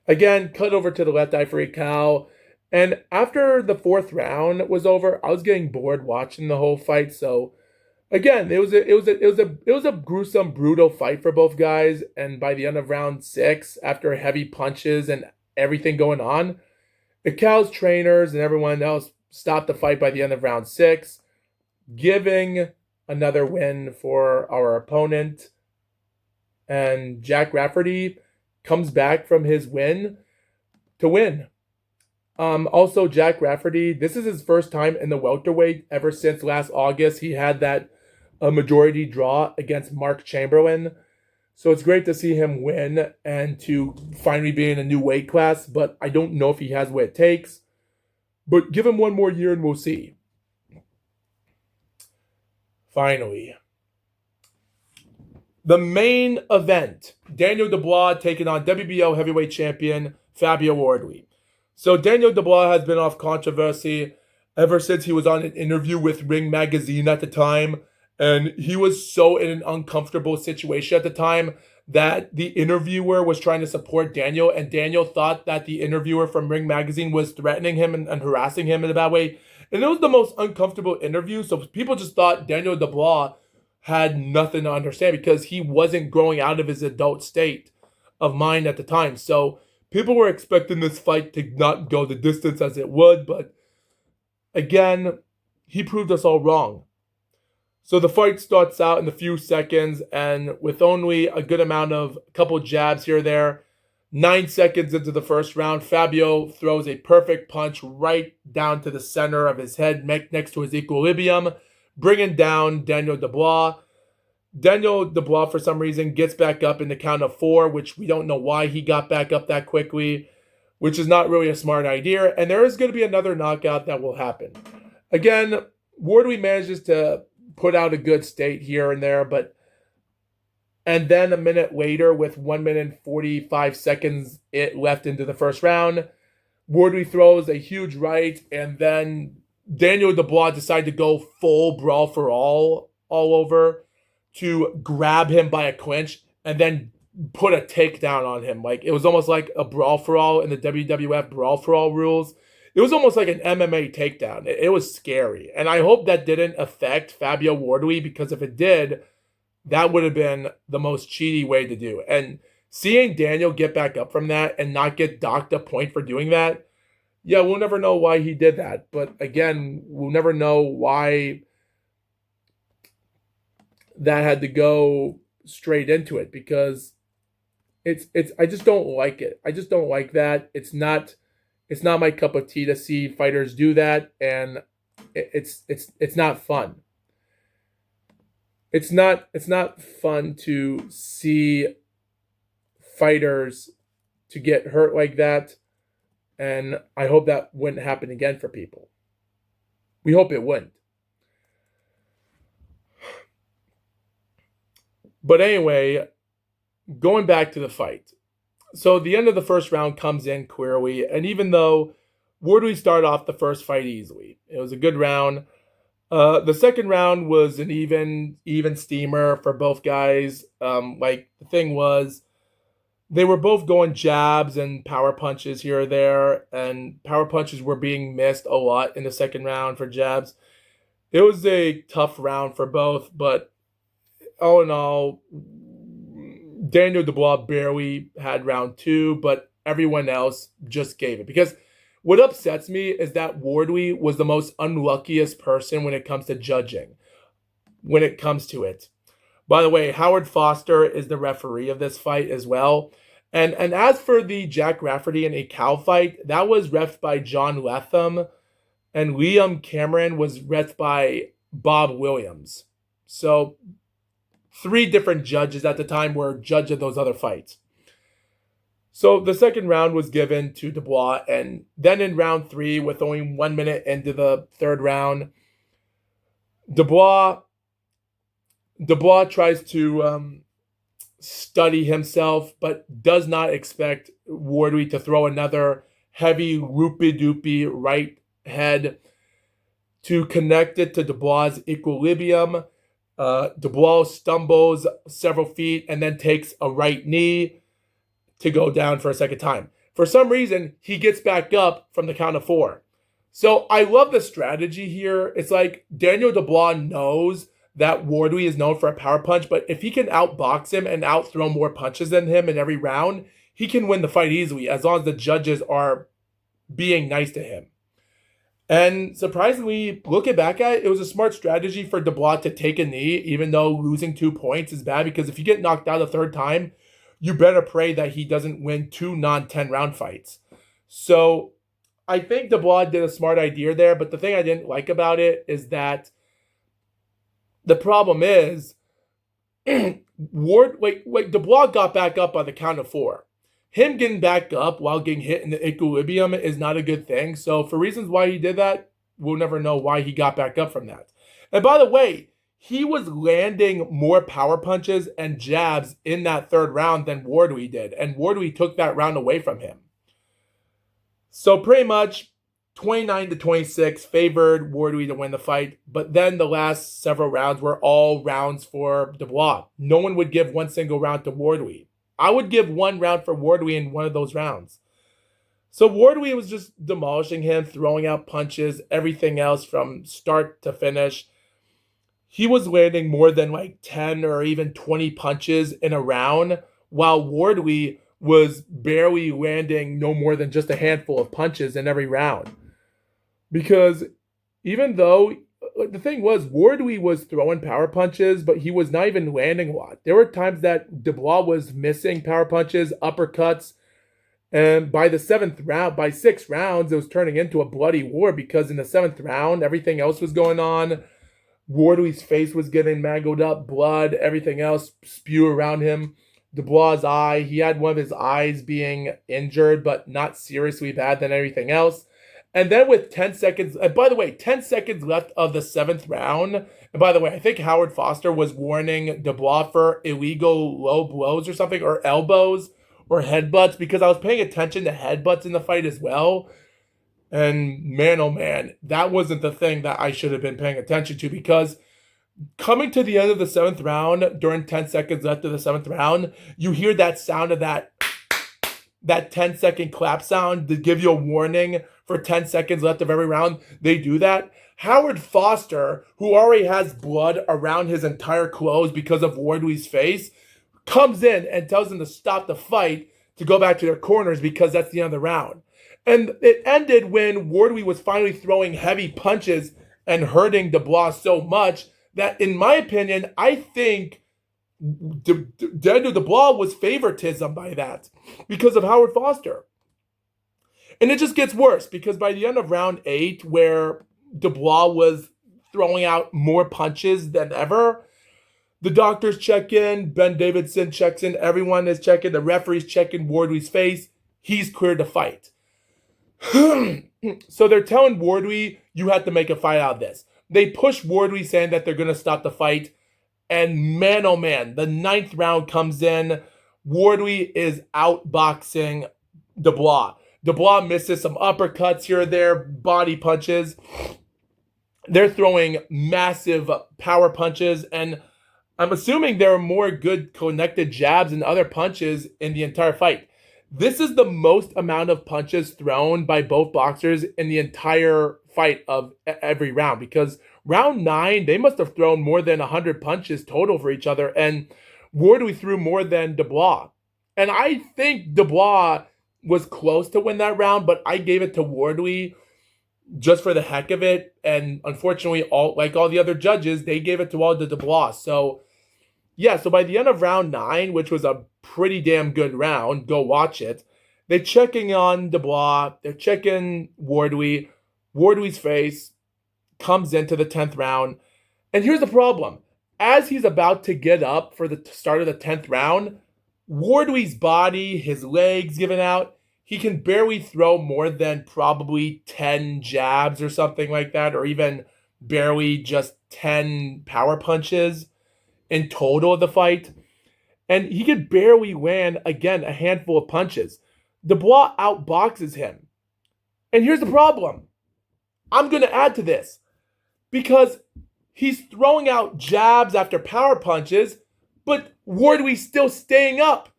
Again, cut over to the left eye for Akal. And after the 4th round was over, I was getting bored watching the whole fight. So again, it was a gruesome, brutal fight for both guys. And by the end of round 6, after heavy punches and everything going on, Akal's trainers and everyone else stopped the fight by the end of round 6, giving another win for our opponent. And Jack Rafferty comes back from his win to win. Also, Jack Rafferty, this is his first time in the welterweight ever since last August. He had that majority draw against Mark Chamberlain. So it's great to see him win and to finally be in a new weight class, but I don't know if he has what it takes. But give him 1 more year and we'll see. Finally, the main event, Daniel Dubois taking on WBO heavyweight champion Fabio Wardley. So Daniel Dubois has been off controversy ever since he was on an interview with Ring Magazine at the time. And he was so in an uncomfortable situation at the time that the interviewer was trying to support Daniel. And Daniel thought that the interviewer from Ring Magazine was threatening him and harassing him in a bad way. And it was the most uncomfortable interview. So people just thought Daniel Dubois had nothing to understand because he wasn't growing out of his adult state of mind at the time. So people were expecting this fight to not go the distance as it would, but again, he proved us all wrong. So the fight starts out in a few seconds, and with only a good amount of a couple jabs here or there, 9 seconds into the first round, Fabio throws a perfect punch right down to the center of his head, next to his equilibrium, bringing down Daniel Dubois. Daniel Dubois, for some reason, gets back up in the count of 4, which we don't know why he got back up that quickly, which is not really a smart idea. And there is going to be another knockout that will happen. Again, Wardley manages to put out a good state here and there, and then a minute later, with 1 minute and 45 seconds left into the first round, Wardley throws a huge right, and then Daniel Dubois decided to go full brawl for all over to grab him by a clinch and then put a takedown on him. Like, it was almost like a brawl for all in the WWF brawl for all rules. It was almost like an MMA takedown. It was scary. And I hope that didn't affect Fabio Wardley, because if it did, that would have been the most cheaty way to do. And seeing Daniel get back up from that and not get docked a point for doing that, yeah, we'll never know why he did that. But again, we'll never know why that had to go straight into it, because it's I just don't like it. I just don't like that. It's not my cup of tea to see fighters do that, and it's not fun. It's not fun to see fighters to get hurt like that, and I hope that wouldn't happen again for people. We hope it wouldn't. But anyway, going back to the fight. So the end of the first round comes in clearly, and even though Wardley started off the first fight easily, it was a good round. The second round was an even steamer for both guys. Like the thing was, they were both going jabs and power punches here or there, and power punches were being missed a lot in the second round for jabs. It was a tough round for both, but all in all, Daniel Dubois barely had round two, but everyone else just gave it. Because what upsets me is that Wardley was the most unluckiest person when it comes to judging, when it comes to it. By the way, Howard Foster is the referee of this fight as well. And as for the Jack Rafferty and Akal fight, that was refed by John Letham, and Liam Cameron was refed by Bob Williams. So 3 different judges at the time were judge of those other fights. So the second round was given to Dubois, and then in round 3, with only 1 minute into the third round, Dubois tries to study himself, but does not expect Wardley to throw another heavy whoopie-doopie right head to connect it to Dubois' equilibrium. Dubois stumbles several feet and then takes a right knee to go down for a second time. For some reason, he gets back up from the count of 4. So I love the strategy here. It's like Daniel Dubois knows that Wardley is known for a power punch, but if he can outbox him and outthrow more punches than him in every round, he can win the fight easily as long as the judges are being nice to him. And surprisingly, looking back at it, it was a smart strategy for Dubois to take a knee, even though losing 2 points is bad, because if you get knocked out a third time, you better pray that he doesn't win 2 non-10 round fights. So I think Dubois did a smart idea there, but the thing I didn't like about it is that the problem is Dubois got back up on the count of 4. Him getting back up while getting hit in the equilibrium is not a good thing. So for reasons why he did that, we'll never know why he got back up from that. And by the way, he was landing more power punches and jabs in that third round than Wardley did. And Wardley took that round away from him. So pretty much 29-26 favored Wardley to win the fight. But then the last several rounds were all rounds for Dubois. No one would give one single round to Wardley. I would give 1 round for Wardley in one of those rounds. So Wardley was just demolishing him, throwing out punches, everything else from start to finish. He was landing more than like 10 or even 20 punches in a round, while Wardley was barely landing no more than just a handful of punches in every round. Because even though the thing was, Wardley was throwing power punches, but he was not even landing a lot. There were times that Dubois was missing power punches, uppercuts, and by the 7th round, by 6 rounds, it was turning into a bloody war, because in the 7th round, everything else was going on. Wardley's face was getting mangled up, blood, everything else spew around him. Dubois' eye, he had one of his eyes being injured, but not seriously bad than everything else. And then with 10 seconds, and by the way, 10 seconds left of the 7th round, and by the way, I think Howard Foster was warning Dubois for illegal low blows or something, or elbows, or headbutts, because I was paying attention to headbutts in the fight as well. And man, oh man, that wasn't the thing that I should have been paying attention to, because coming to the end of the 7th round, during 10 seconds left of the 7th round, you hear that sound of that 10-second clap sound to give you a warning for 10 seconds left of every round. They do that. Howard Foster, who already has blood around his entire clothes because of Wardley's face, comes in and tells them to stop the fight, to go back to their corners, because that's the end of the round. And it ended when Wardley was finally throwing heavy punches and hurting Dubois so much that, in my opinion, I think Daniel Dubois was favoritism by that because of Howard Foster. And it just gets worse, because by the end of round 8, where Dubois was throwing out more punches than ever, the doctors check in, Ben Davidson checks in, everyone is checking, the referee's checking Wardley's face. He's cleared to fight. So they're telling Wardley, you have to make a fight out of this. They push Wardley, saying that they're going to stop the fight. And man, oh man, the 9th round comes in. Wardley is outboxing Dubois. Dubois misses some uppercuts here or there, body punches. They're throwing massive power punches, and I'm assuming there are more good connected jabs and other punches in the entire fight. This is the most amount of punches thrown by both boxers in the entire fight of every round, because round 9, they must have thrown more than 100 punches total for each other, and Wardley threw more than Dubois. And I think Dubois was close to win that round, but I gave it to Wardley just for the heck of it. And unfortunately, all the other judges, they gave it to all the Dubois. So yeah, so by the end of round 9, which was a pretty damn good round, go watch it. They're checking on Dubois. They're checking Wardley. Wardley's face comes into the 10th round. And here's the problem. As he's about to get up for the start of the 10th round, Wardley's body, his legs giving out, he can barely throw more than probably 10 jabs or something like that, or even barely just 10 power punches in total of the fight. And he could barely land, again, a handful of punches. Dubois outboxes him. And here's the problem. I'm going to add to this. Because he's throwing out jabs after power punches, but Wardley's still staying up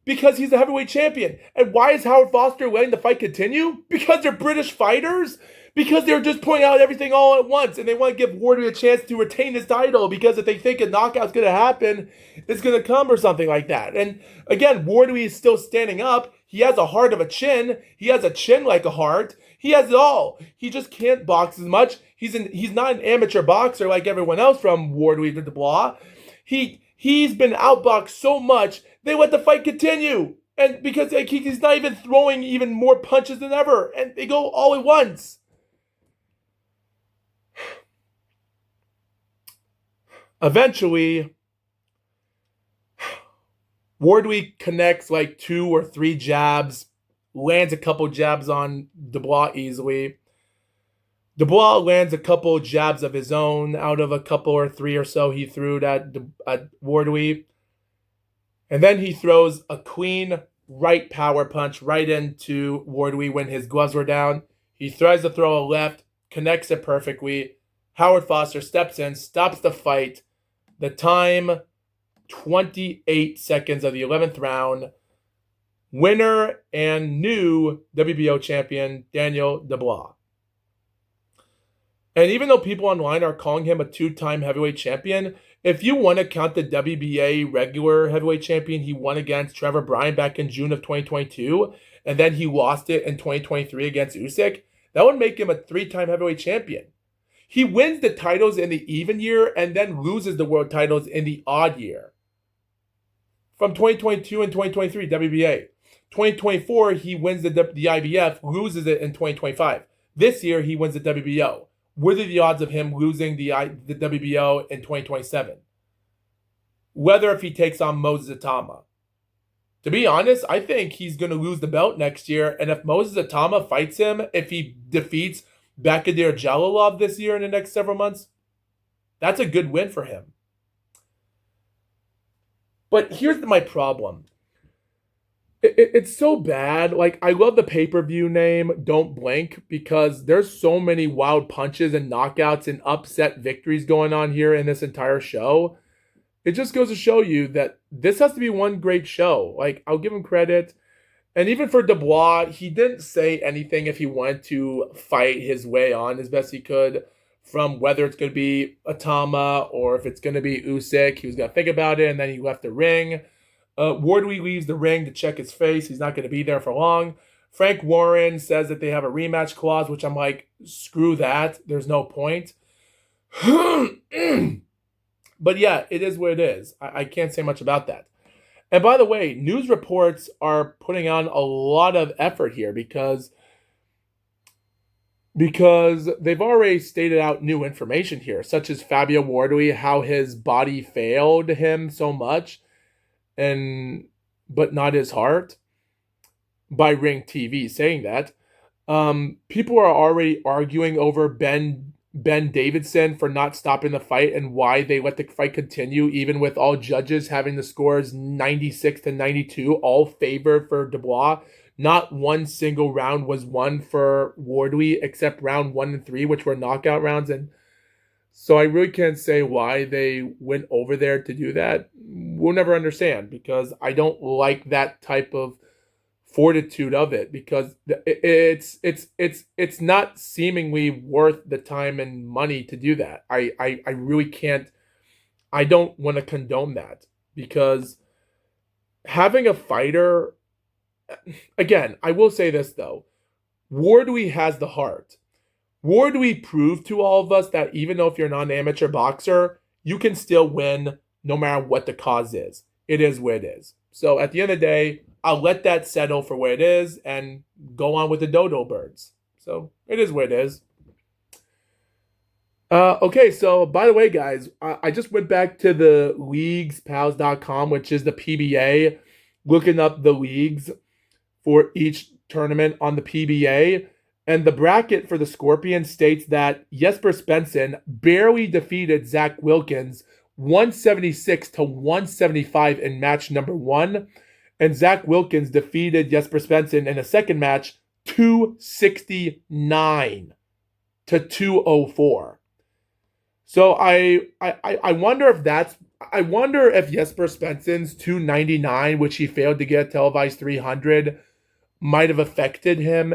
because he's a heavyweight champion. And why is Howard Foster letting the fight continue? Because they're British fighters? Because they're just putting out everything all at once, and they want to give Wardley a chance to retain his title, because if they think a knockout's going to happen, it's going to come or something like that. And again, Wardley is still standing up. He has a heart of a chin. He has a chin like a heart. He has it all. He just can't box as much. He's not an amateur boxer like everyone else from Wardley to Dubois. He's been outboxed so much, they let the fight continue. And because he's not even throwing even more punches than ever, and they go all at once. Eventually, Wardley connects like 2 or 3 jabs, lands a couple jabs on Dubois easily. Dubois lands a couple jabs of his own out of a couple or 3 or so he threw at Wardley. And then he throws a clean right power punch right into Wardley when his gloves were down. He tries to throw a left, connects it perfectly. Howard Foster steps in, stops the fight. The time, 28 seconds of the 11th round. Winner and new WBO champion, Daniel Dubois. And even though people online are calling him a 2-time heavyweight champion, if you want to count the WBA regular heavyweight champion he won against Trevor Bryan back in June of 2022, and then he lost it in 2023 against Usyk, that would make him a 3-time heavyweight champion. He wins the titles in the even year and then loses the world titles in the odd year. From 2022 and 2023, WBA. 2024, he wins the IBF, loses it in 2025. This year, he wins the WBO. What are the odds of him losing the WBO in 2027? Whether if he takes on Moses Atama. To be honest, I think he's going to lose the belt next year, and if Moses Atama fights him, if he defeats Bakadir Jalalov this year in the next several months, that's a good win for him. But here's my problem. It's so bad. Like, I love the pay-per-view name, Don't Blink, because there's so many wild punches and knockouts and upset victories going on here in this entire show. It just goes to show you that this has to be one great show. Like, I'll give him credit. And even for Dubois, he didn't say anything if he wanted to fight his way on as best he could from whether it's going to be Atama or if it's going to be Usyk. He was going to think about it, and then he left the ring. Wardley leaves the ring to check his face. He's not going to be there for long. Frank Warren says that they have a rematch clause, which I'm like, screw that. There's no point. But yeah, it is what it is. I can't say much about that. And by the way, news reports are putting on a lot of effort here because they've already stated out new information here, such as Fabio Wardley, how his body failed him so much, but not his heart, by Ring TV saying that. People are already arguing over Ben Ben Davidson for not stopping the fight and why they let the fight continue, even with all judges having the scores 96 to 92, all favor for Dubois. Not one single round was won for Wardley except round 1 and 3, which were knockout rounds. And so I really can't say why they went over there to do that. We'll never understand because I don't like that type of fortitude of it because it's not seemingly worth the time and money to do that. I really can't. I don't want to condone that because having a fighter. Again, I will say this though, Wardley has the heart. Wardley proved to all of us that even though if you're not an amateur boxer, you can still win no matter what the cause is. It is what it is. So at the end of the day, I'll let that settle for what it is and go on with the dodo birds. So it is what it is. Okay, so by the way, guys, I just went back to the leaguespals.com, which is the PBA, looking up the leagues for each tournament on the PBA. And the bracket for the Scorpion states that Jesper Svensson barely defeated Zach Wilkins 176 to 175 in match number 1. And Zach Wilkins defeated Jesper Svensson in a second match 269 to 204. So I wonder if Jesper Svensson's 299, which he failed to get televised 300, might have affected him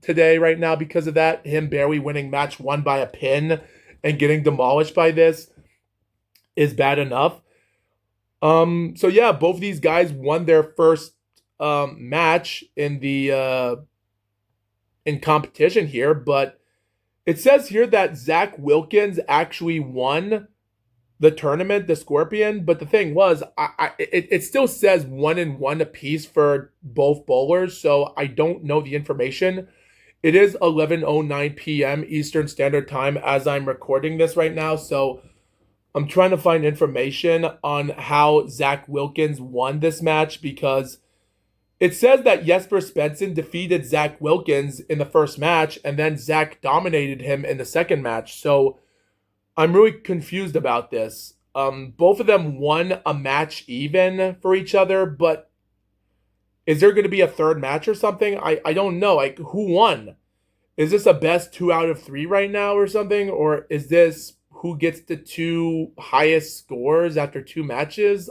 today right now because of that. Him barely winning match 1 by a pin and getting demolished by this is bad enough. So yeah, both of these guys won their first match in the in competition here, but it says here that Zach Wilkins actually won the tournament, the Scorpion, but the thing was, it still says 1-1 apiece for both bowlers, so I don't know the information. It is 11:09 p.m. Eastern Standard Time as I'm recording this right now, so I'm trying to find information on how Zach Wilkins won this match because it says that Jesper Svensson defeated Zach Wilkins in the first match and then Zach dominated him in the second match. So I'm really confused about this. Both of them won a match even for each other, but is there going to be a third match or something? I don't know. Like, who won? Is this a best 2 out of 3 right now or something? Or is this who gets the 2 highest scores after 2 matches?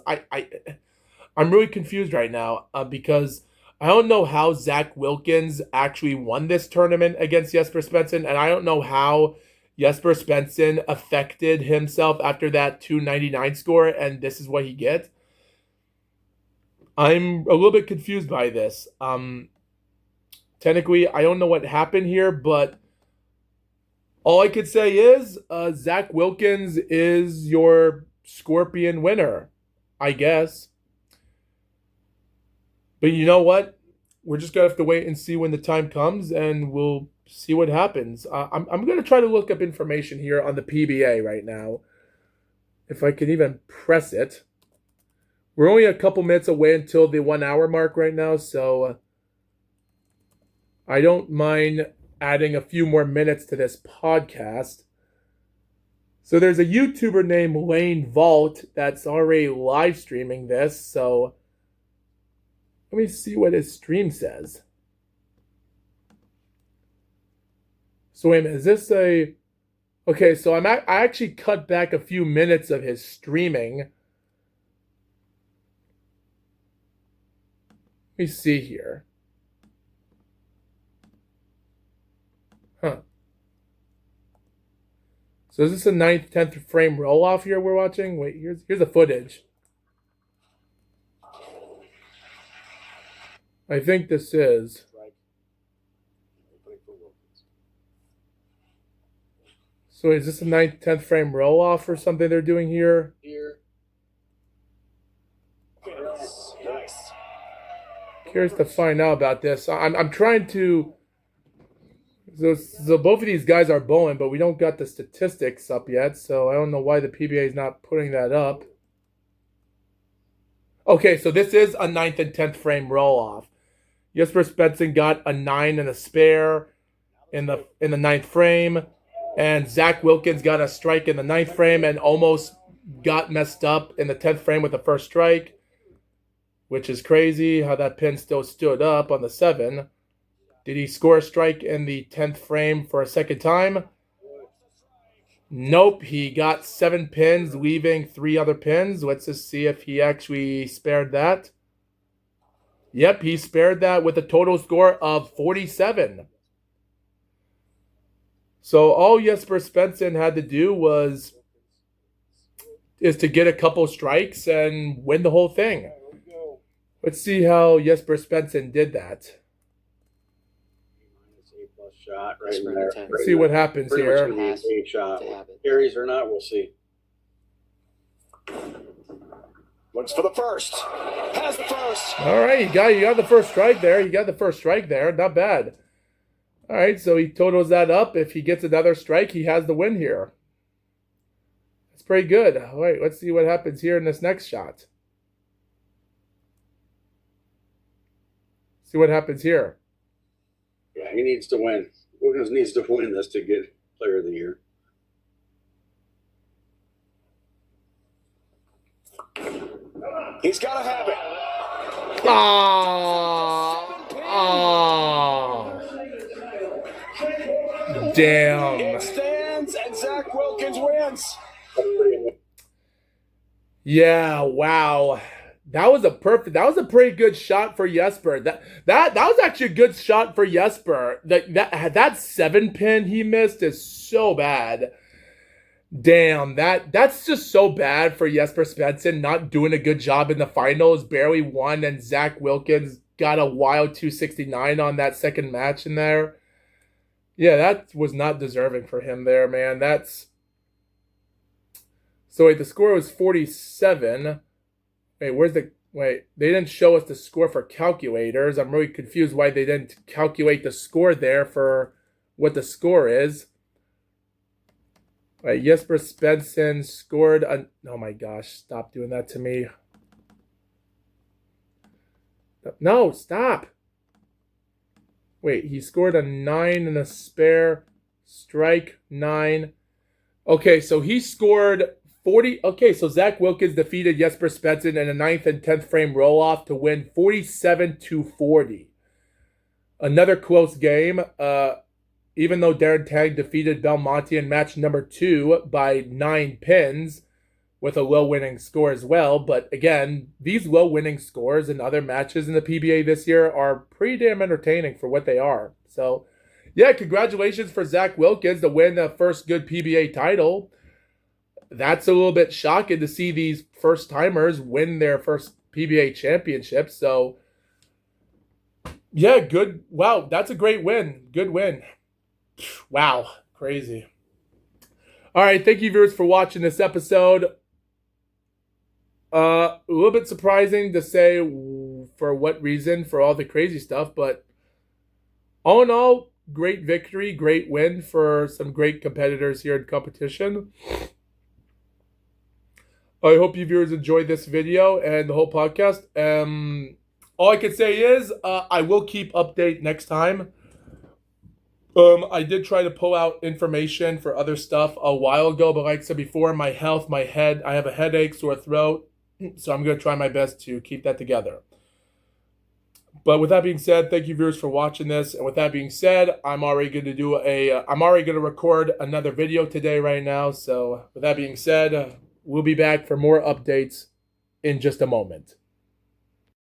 I'm really confused right now because I don't know how Zach Wilkins actually won this tournament against Jesper Svensson, and I don't know how Jesper Svensson affected himself after that 299 score, and this is what he gets. I'm a little bit confused by this. Technically, I don't know what happened here, but all I could say is Zach Wilkins is your Scorpion winner, I guess. But you know what? We're just going to have to wait and see when the time comes, and we'll see what happens. I'm going to try to look up information here on the PBA right now, if I can even press it. We're only a couple minutes away until the 1 hour mark right now, so I don't mind adding a few more minutes to this podcast. So there's a YouTuber named Lane Vault that's already live streaming this, so let me see what his stream says. So wait a minute, is this a... Okay, so I actually cut back a few minutes of his streaming. Let me see here. Huh. So is this a 9th, 10th frame roll-off here we're watching? Wait, here's the footage. I think this is. So is this a 9th, 10th frame roll-off or something they're doing here? Curious to find out about this. I'm trying to... So both of these guys are bowling, but we don't got the statistics up yet, so I don't know why the PBA is not putting that up. Okay, so this is a 9th and 10th frame roll-off. Jesper Svensson got a 9 and a spare in the 9th frame. And Zach Wilkins got a strike in the 9th frame and almost got messed up in the 10th frame with the first strike, which is crazy how that pin still stood up on the 7. Did he score a strike in the 10th frame for a second time? Nope, he got 7 pins, leaving 3 other pins. Let's just see if he actually spared that. Yep, he spared that with a total score of 47. So all Jesper Svensson had to do is to get a couple strikes and win the whole thing. Let's see how Jesper Svensson did that. Shot right in there. Let's see what happens here. A shot. Carries or not, we'll see. Looks for the first. Has the first. All right, you got the first strike there. Not bad. All right, so he totals that up. If he gets another strike, he has the win here. That's pretty good. All right, let's see what happens here in this next shot. See what happens here. Yeah, he needs to win. Wilkins needs to win this to get Player of the Year. He's got to have it. Damn. It stands and Zach Wilkins wins. Yeah, wow. That was a pretty good shot for Jesper. That was actually a good shot for Jesper. That 7 pin he missed is so bad. Damn, that's just so bad for Jesper Svensson, not doing a good job in the finals, barely won, and Zach Wilkins got a wild 269 on that second match in there. Yeah, that was not deserving for him there, man. So wait, the score was 47. Wait, they didn't show us the score for calculators. I'm really confused why they didn't calculate the score there for what the score is. Right, Jesper Svensson scored a... Oh my gosh, stop doing that to me. No, stop. Wait, he scored a 9 and a spare. Strike 9. Okay, so he scored 40... Okay, so Zach Wilkins defeated Jesper Svensson in a 9th and 10th frame roll-off to win 47-40. Another close game. Even though Darren Tang defeated Belmonte in match number 2 by 9 pins with a low winning score as well. But again, these low winning scores in other matches in the PBA this year are pretty damn entertaining for what they are. So, yeah, congratulations for Zach Wilkins to win the first good PBA title. That's a little bit shocking to see these first-timers win their first PBA championship. So, yeah, good. Wow, that's a great win. Good win. Wow, crazy. All right, thank you, viewers, for watching this episode. A little bit surprising to say for what reason, for all the crazy stuff, but all in all, great victory, great win for some great competitors here in competition. I hope you viewers enjoyed this video and the whole podcast. All I can say is I will keep update next time. I did try to pull out information for other stuff a while ago, but like I said before, my health, my head, I have a headache, sore throat, so I'm going to try my best to keep that together. But with that being said, thank you viewers for watching this. And with that being said, I'm already going to record another video today right now. So with that being said, we'll be back for more updates in just a moment.